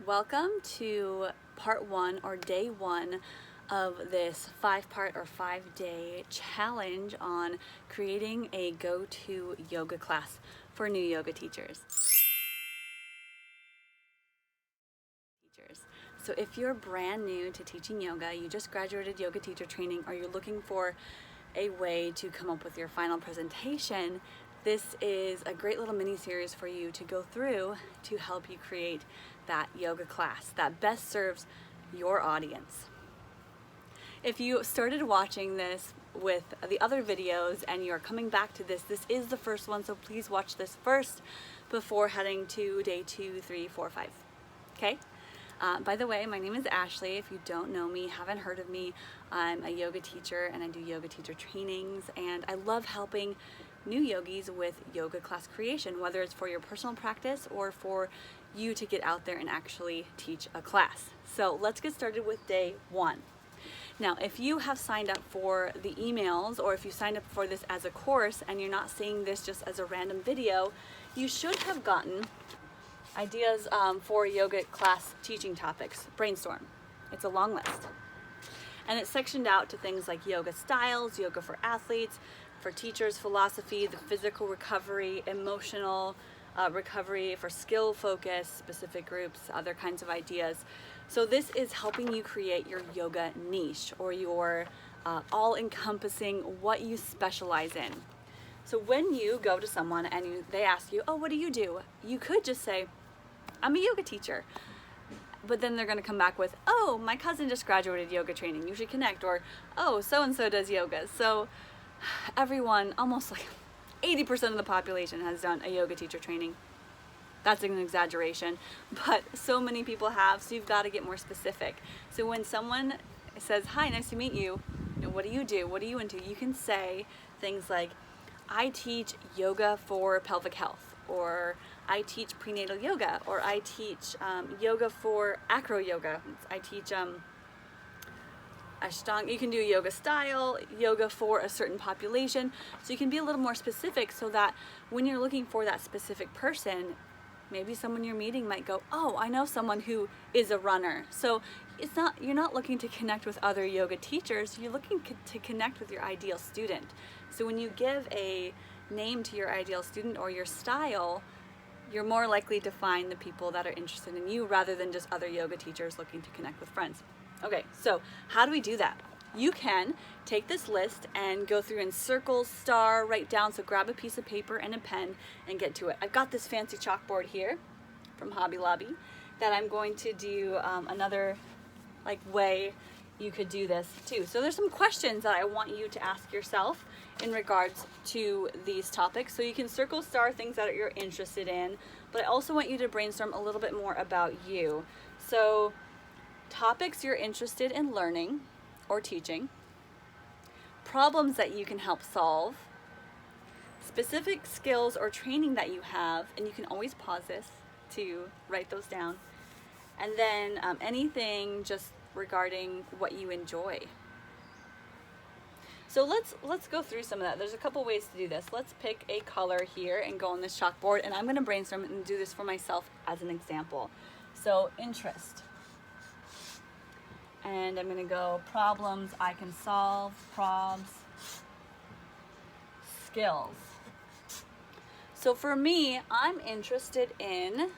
Welcome to part one or day one of this 5-part or 5-day challenge on creating a go-to yoga class for new yoga teachers. So if you're brand new to teaching yoga, you just graduated yoga teacher training, or you're looking for a way to come up with your final presentation, this is a great little mini series for you to go through to help you create that yoga class that best serves your audience. If you started watching this with the other videos and you're coming back to this is the first one, so please watch this first before heading to day 2, 3, 4, 5. Okay? By the way, my name is Ashley. If you don't know me, haven't heard of me, I'm a yoga teacher and I do yoga teacher trainings, and I love helping new yogis with yoga class creation, whether it's for your personal practice or for you to get out there and actually teach a class. So let's get started with day 1. Now, if you have signed up for the emails, or if you signed up for this as a course and you're not seeing this just as a random video, you should have gotten ideas for yoga class teaching topics. Brainstorm. It's a long list. And it's sectioned out to things like yoga styles, yoga for athletes, for teachers, philosophy, the physical recovery, emotional recovery, for skill focus, specific groups, other kinds of ideas. So this is helping you create your yoga niche, or your all-encompassing what you specialize in. So when you go to someone and they ask you, oh, what do? You could just say, I'm a yoga teacher. But then they're going to come back with, oh, my cousin just graduated yoga training, you should connect. Or, oh, so-and-so does yoga. So everyone, almost like 80% of the population has done a yoga teacher training. That's an exaggeration, but so many people have, so you've got to get more specific. So when someone says, hi, nice to meet you, what do you do? What are you into? You can say things like, I teach yoga for pelvic health, or I teach prenatal yoga, or I teach yoga for acro yoga. I teach Ashtanga. You can do yoga style, yoga for a certain population. So you can be a little more specific, so that when you're looking for that specific person, maybe someone you're meeting might go, oh, I know someone who is a runner. So you're not looking to connect with other yoga teachers, you're looking to connect with your ideal student. So when you give a name to your ideal student or your style, you're more likely to find the people that are interested in you, rather than just other yoga teachers looking to connect with friends. Okay, so how do we do that? You can take this list and go through and circle, star, write down. So grab a piece of paper and a pen and get to it. I've got this fancy chalkboard here from Hobby Lobby that I'm going to do another way you could do this too. So there's some questions that I want you to ask yourself in regards to these topics. So you can circle, star things that you're interested in, but I also want you to brainstorm a little bit more about you. So topics you're interested in learning or teaching, problems that you can help solve, specific skills or training that you have, and you can always pause this to write those down, and then anything just regarding what you enjoy. So let's go through some of that. There's a couple ways to do this. Let's pick a color here and go on this chalkboard, and I'm going to brainstorm and do this for myself as an example. So interest. And I'm going to go problems I can solve, probs, skills. So for me, I'm interested in,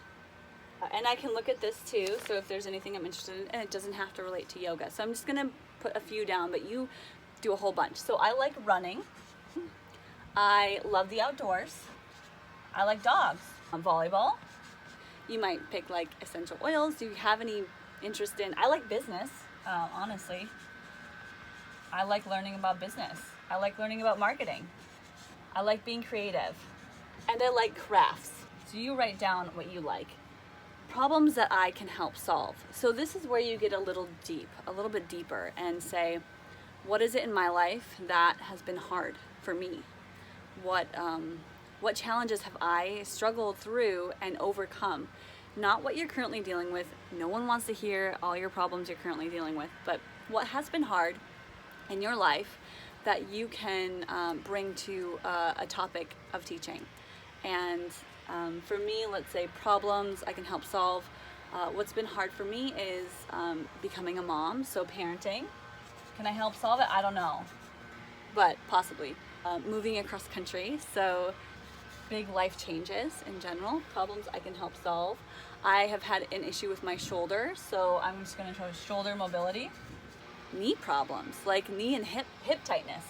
and I can look at this too, so if there's anything I'm interested in, and it doesn't have to relate to yoga. So I'm just going to put a few down, but you do a whole bunch. So I like running. I love the outdoors. I like dogs. Volleyball. You might pick like essential oils. Do you have any interest in, I like business. Honestly, I like learning about business. I like learning about marketing. I like being creative. And I like crafts. So you write down what you like. Problems that I can help solve. So this is where you get a little bit deeper, and say, what is it in my life that has been hard for me? What challenges have I struggled through and overcome? Not what you're currently dealing with. No one wants to hear all your problems you're currently dealing with, but what has been hard in your life that you can bring to a topic of teaching. And for me, let's say problems I can help solve. What's been hard for me is becoming a mom, so parenting. Can I help solve it? I don't know, but possibly. Moving across country, so big life changes in general, problems I can help solve. I have had an issue with my shoulder, so I'm just going to show shoulder mobility. Knee problems, like knee and hip tightness.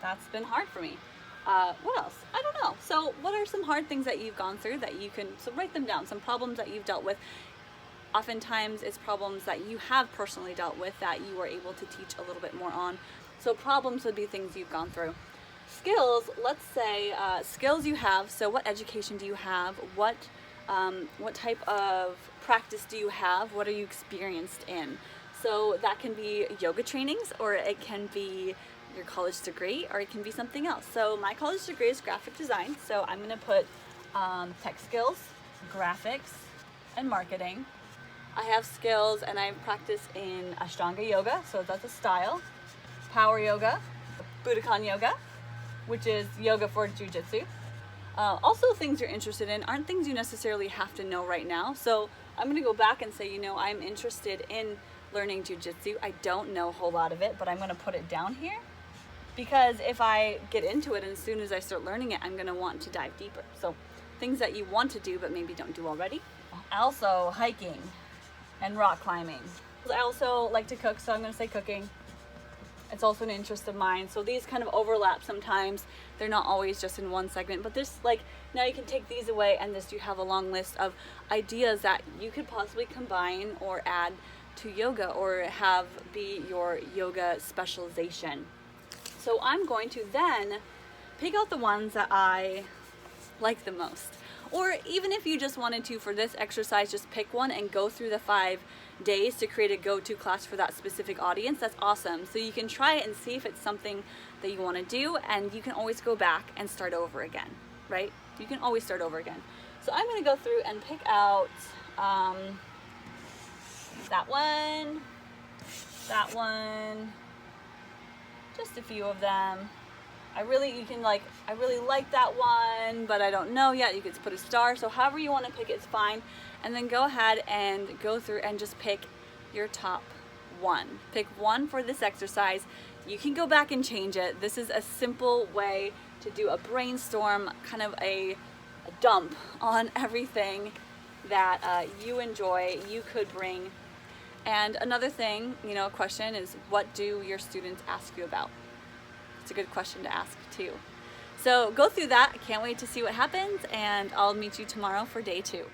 That's been hard for me. What else? I don't know. So what are some hard things that you've gone through that you can, so write them down, some problems that you've dealt with. Oftentimes it's problems that you have personally dealt with that you are able to teach a little bit more on. So problems would be things you've gone through. Skills, let's say skills you have. So what education do you have? What type of practice do you have? What are you experienced in? So that can be yoga trainings, or it can be your college degree, or it can be something else. So my college degree is graphic design, so I'm going to put tech skills, graphics, and marketing. I have skills and I practice in Ashtanga yoga, so that's a style, power yoga, Budokon yoga, which is yoga for jiu-jitsu. Also, things you're interested in aren't things you necessarily have to know right now. So I'm going to go back and say, I'm interested in learning jiu-jitsu. I don't know a whole lot of it, but I'm going to put it down here, because if I get into it and as soon as I start learning it, I'm going to want to dive deeper. So things that you want to do but maybe don't do already. Also hiking and rock climbing. I also like to cook, so I'm going to say cooking. It's also an interest of mine. So these kind of overlap sometimes. They're not always just in one segment, but this, now you can take these away and you have a long list of ideas that you could possibly combine or add to yoga or have be your yoga specialization. So I'm going to then pick out the ones that I like the most. Or even if you just wanted to, for this exercise, just pick one and go through the 5 days to create a go-to class for that specific audience. That's awesome. So you can try it and see if it's something that you want to do, and you can always go back and start over again, right? You can always start over again. So I'm going to go through and pick out that one, just a few of them. I really like that one, but I don't know yet. You could put a star. So however you want to pick it's fine. And then go ahead and go through and just pick your top one. Pick one for this exercise. You can go back and change it. This is a simple way to do a brainstorm, kind of a dump on everything that you enjoy, you could bring. And another thing, a question is, what do your students ask you about? It's a good question to ask too. So go through that. I can't wait to see what happens, and I'll meet you tomorrow for day 2.